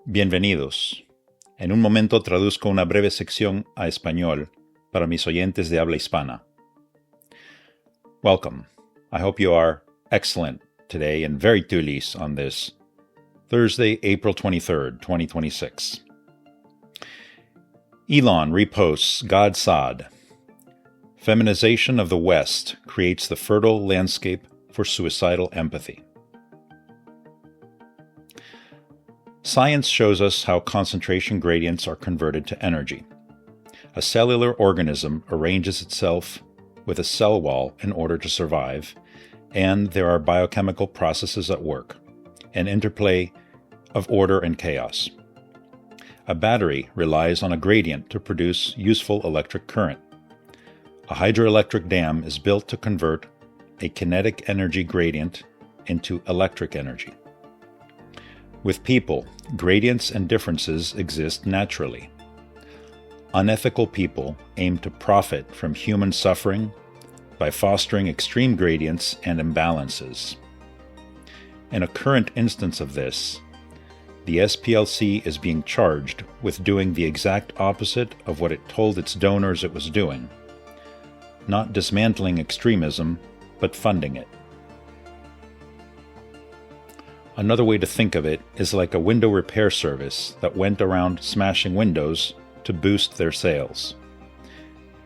Bienvenidos. En un momento traduzco una breve sección a español para mis oyentes de habla hispana. Welcome. I hope you are excellent today and very tulis on this Thursday, April 23rd, 2026. Elon reposts God Sod. Feminization of the West creates the fertile landscape for suicidal empathy. Science shows us how concentration gradients are converted to energy. A cellular organism arranges itself with a cell wall in order to survive, and there are biochemical processes at work, an interplay of order and chaos. A battery relies on a gradient to produce useful electric current. A hydroelectric dam is built to convert a kinetic energy gradient into electric energy. With people, gradients and differences exist naturally. Unethical people aim to profit from human suffering by fostering extreme gradients and imbalances. In a current instance of this, the SPLC is being charged with doing the exact opposite of what it told its donors it was doing, not dismantling extremism, but funding it. Another way to think of it is like a window repair service that went around smashing windows to boost their sales.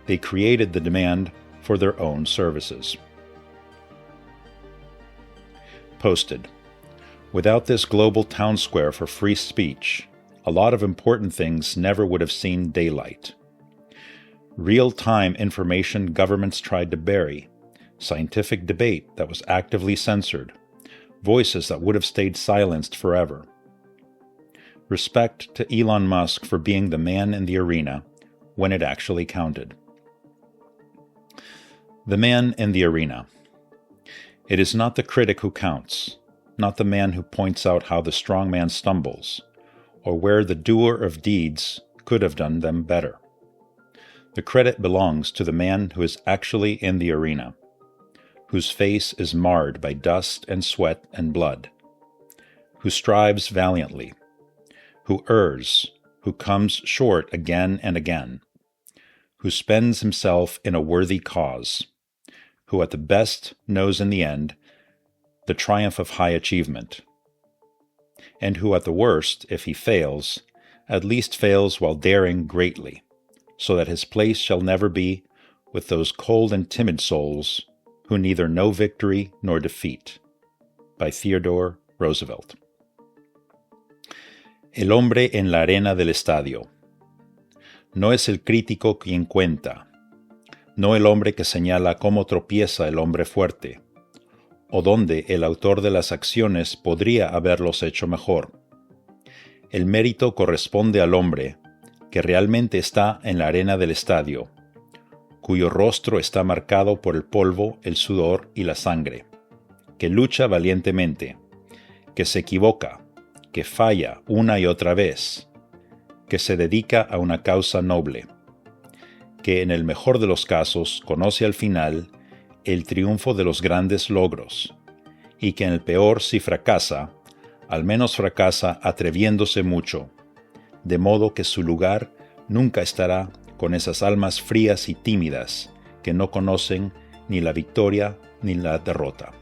They created the demand for their own services. Posted. Without this global town square for free speech, a lot of important things never would have seen daylight. Real-time information governments tried to bury, scientific debate that was actively censored, voices that would have stayed silenced forever. Respect to Elon Musk for being the man in the arena when it actually counted. The man in the arena. It is not the critic who counts, not the man who points out how the strong man stumbles, or where the doer of deeds could have done them better. The credit belongs to the man who is actually in the arena, whose face is marred by dust and sweat and blood, who strives valiantly, who errs, who comes short again and again, who spends himself in a worthy cause, who at the best knows in the end the triumph of high achievement, and who at the worst, if he fails, at least fails while daring greatly, so that his place shall never be with those cold and timid souls who neither know victory nor defeat. By Theodore Roosevelt. El hombre en la arena del estadio. No es el crítico quien cuenta, no el hombre que señala cómo tropieza el hombre fuerte, o donde el autor de las acciones podría haberlos hecho mejor. El mérito corresponde al hombre que realmente está en la arena del estadio, cuyo rostro está marcado por el polvo, el sudor y la sangre, que lucha valientemente, que se equivoca, que falla una y otra vez, que se dedica a una causa noble, que en el mejor de los casos conoce al final el triunfo de los grandes logros, y que en el peor si fracasa, al menos fracasa atreviéndose mucho, de modo que su lugar nunca estará con esas almas frías y tímidas que no conocen ni la victoria ni la derrota.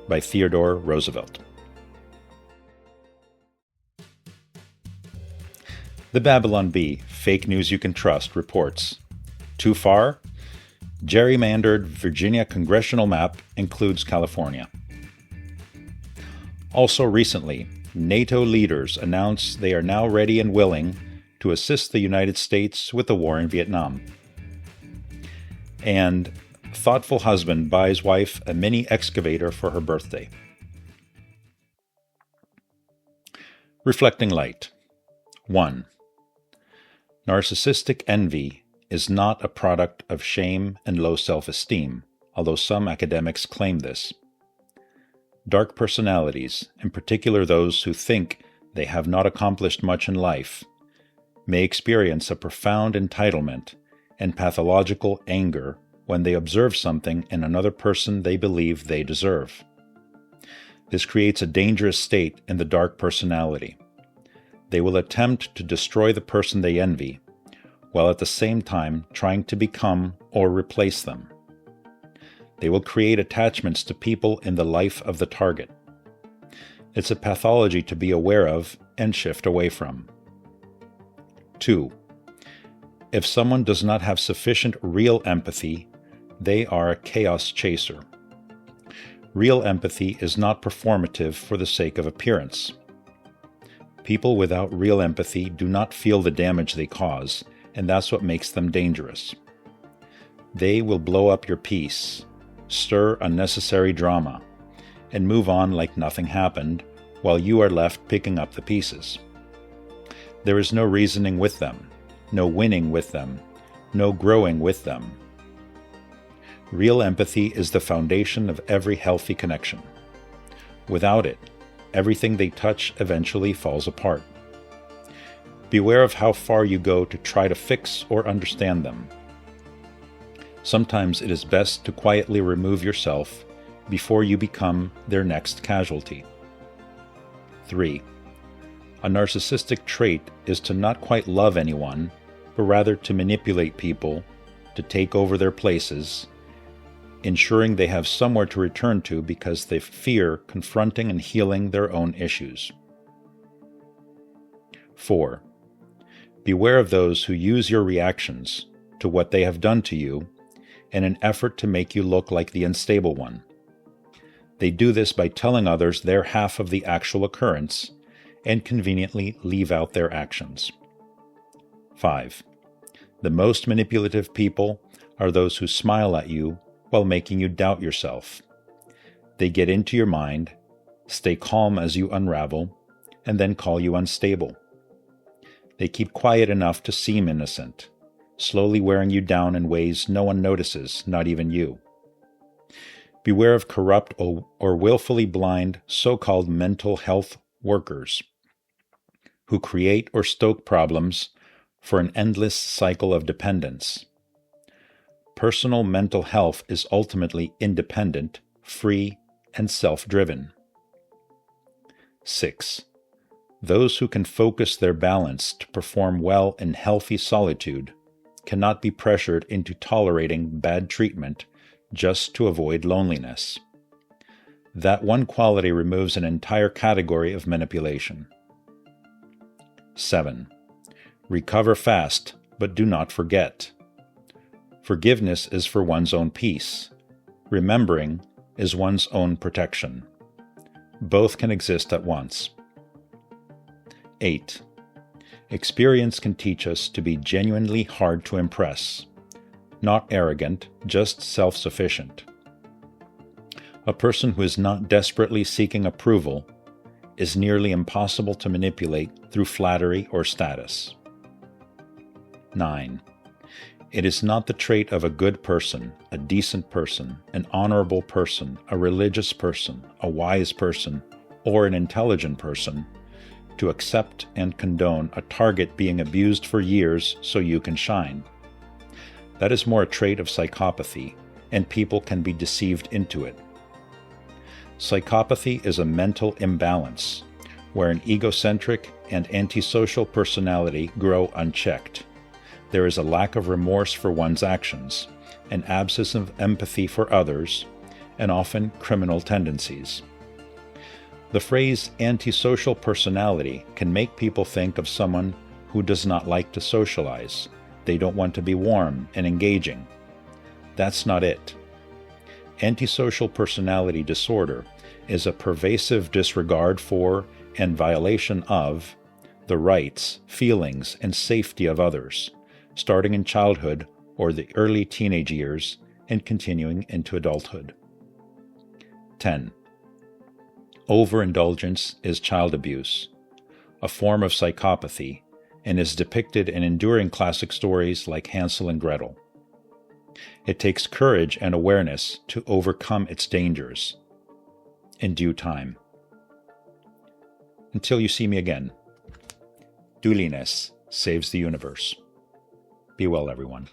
By Theodore Roosevelt. The Babylon Bee, fake news you can trust, reports, too far? Gerrymandered Virginia congressional map includes California. Also recently, NATO leaders announced they are now ready and willing to assist the United States with the war in Vietnam. And thoughtful husband buys wife a mini excavator for her birthday. Reflecting light. 1. Narcissistic envy is not a product of shame and low self-esteem, although some academics claim this. Dark personalities, in particular those who think they have not accomplished much in life, may experience a profound entitlement and pathological anger when they observe something in another person they believe they deserve. This creates a dangerous state in the dark personality. They will attempt to destroy the person they envy, while at the same time trying to become or replace them. They will create attachments to people in the life of the target. It's a pathology to be aware of and shift away from. 2. If someone does not have sufficient real empathy, they are a chaos chaser. Real empathy is not performative for the sake of appearance. People without real empathy do not feel the damage they cause, and that's what makes them dangerous. They will blow up your peace, stir unnecessary drama, and move on like nothing happened, while you are left picking up the pieces. There is no reasoning with them, no winning with them, no growing with them. Real empathy is the foundation of every healthy connection. Without it, everything they touch eventually falls apart. Beware of how far you go to try to fix or understand them. Sometimes it is best to quietly remove yourself before you become their next casualty. 3. A narcissistic trait is to not quite love anyone, but rather to manipulate people, to take over their places, ensuring they have somewhere to return to because they fear confronting and healing their own issues. 4. Beware of those who use your reactions to what they have done to you in an effort to make you look like the unstable one. They do this by telling others their half of the actual occurrence and conveniently leave out their actions. 5. The most manipulative people are those who smile at you while making you doubt yourself. They get into your mind, stay calm as you unravel, and then call you unstable. They keep quiet enough to seem innocent, slowly wearing you down in ways no one notices, not even you. Beware of corrupt or willfully blind so-called mental health workers who create or stoke problems for an endless cycle of dependence. Personal mental health is ultimately independent, free, and self-driven. 6. Those who can focus their balance to perform well in healthy solitude cannot be pressured into tolerating bad treatment just to avoid loneliness. That one quality removes an entire category of manipulation. 7. Recover fast, but do not forget. Forgiveness is for one's own peace. Remembering is one's own protection. Both can exist at once. 8. Experience can teach us to be genuinely hard to impress. Not arrogant, just self-sufficient. A person who is not desperately seeking approval is nearly impossible to manipulate through flattery or status. 9. It is not the trait of a good person, a decent person, an honorable person, a religious person, a wise person, or an intelligent person to accept and condone a target being abused for years so you can shine. That is more a trait of psychopathy, and people can be deceived into it. Psychopathy is a mental imbalance, where an egocentric and antisocial personality grow unchecked. There is a lack of remorse for one's actions, an absence of empathy for others, and often criminal tendencies. The phrase antisocial personality can make people think of someone who does not like to socialize. They don't want to be warm and engaging. That's not it. Antisocial personality disorder is a pervasive disregard for and violation of the rights, feelings, and safety of others, starting in childhood or the early teenage years and continuing into adulthood. 10. Overindulgence is child abuse, a form of psychopathy, and is depicted in enduring classic stories like Hansel and Gretel. It takes courage and awareness to overcome its dangers. In due time. Until you see me again, duliness saves the universe. Be well, everyone.